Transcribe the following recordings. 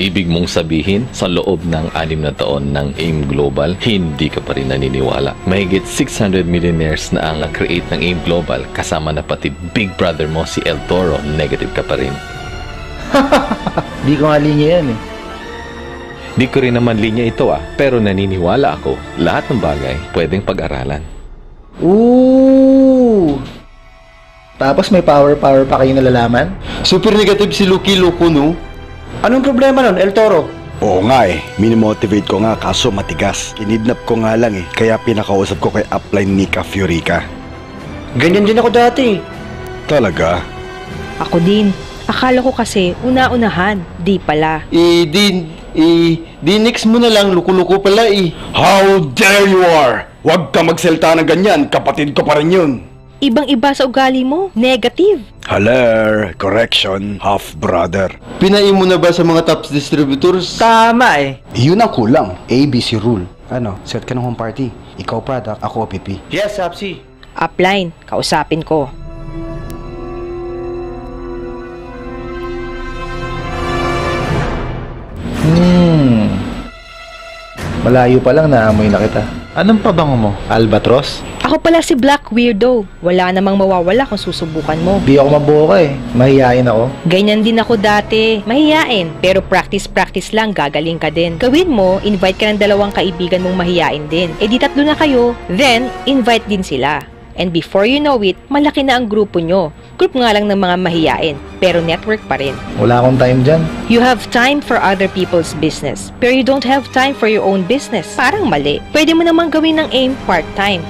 Ibig mong sabihin, sa loob ng 6 na taon ng AIM Global, hindi ka pa rin naniniwala. Mahigit 600 millionaires na ang create ng AIM Global, kasama na pati big brother mo si El Toro, negative ka pa rin. Di ko nga linya yan eh. Di ko rin naman linya ito pero naniniwala ako, lahat ng bagay pwedeng pag-aralan. Ooh! Tapos may power pa kayo nalalaman? Super negative si Lucky Luco, no? Anong problema nun, El Toro? Oo nga minimotivate ko nga kaso matigas. Kinidnap ko nga lang kaya pinakausap ko kay upline Nika Fiorica. Ganyan din ako dati. Talaga? Ako din. Akala ko kasi una-unahan, di pala. Next mo na lang, luko-luko pala How dare you are! Huwag ka magsalita ng ganyan, kapatid ko pa rin yun. Ibang-iba sa ugali mo, negative. Haler, correction, half-brother. Pinain mo na ba sa mga tops distributors? Tama eh. Yun ang kulang. ABC rule. Ano, set ka ng home party. Ikaw product, ako OPP. Yes, Sapsi. Upline, kausapin ko. Malayo pa lang naamoy na kita. Anong pabango mo? Albatros? Ako pala si Black Weirdo. Wala namang mawawala kung susubukan mo. Di ako mabuka eh. Mahihain ako. Ganyan din ako dati. Mahiyain. Pero practice lang, gagaling ka din. Gawin mo, invite ka ng 2 kaibigan mong mahiyain din. E di 3 na kayo. Then, invite din sila. And before you know it, malaki na ang grupo nyo. Group nga lang ng mga mahiyain, pero network pa rin. Wala akong time dyan. You have time for other people's business, pero you don't have time for your own business. Parang mali. Pwede mo namang gawin ng AIM part-time.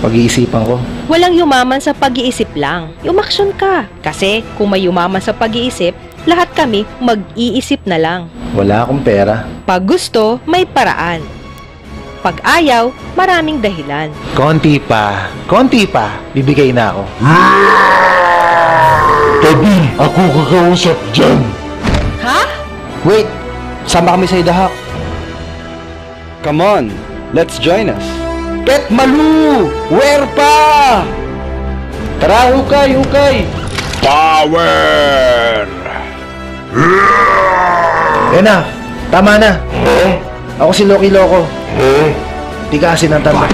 Pag-iisipan ko. Walang yumaman sa pag-iisip lang. Umaksyon ka. Kasi kung may yumaman sa pag-iisip, lahat kami mag-iisip na lang. Wala akong pera. Pag gusto, may paraan. Pag ayaw, maraming dahilan. Konti pa. Bibigay na ako. Tabi, ako kakausap dyan. Ha? Wait! Sama kami sa Idahak. Come on, let's join us. Pet Malu! Where pa? Tara, hukay! Power! Enough! Tama na! Ako si Loki Loco. Tigasin ang tanda.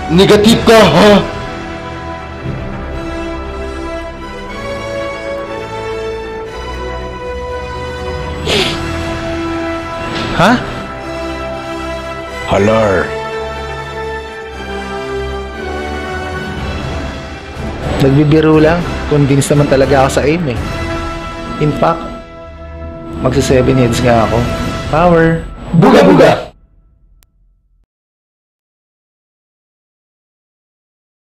Negative ka, ha? Ha? Haler. Nagbibiro lang. Convinced naman talaga ako sa AIM eh. In fact, magsa 7 heads nga ako. Power. Buga-buga!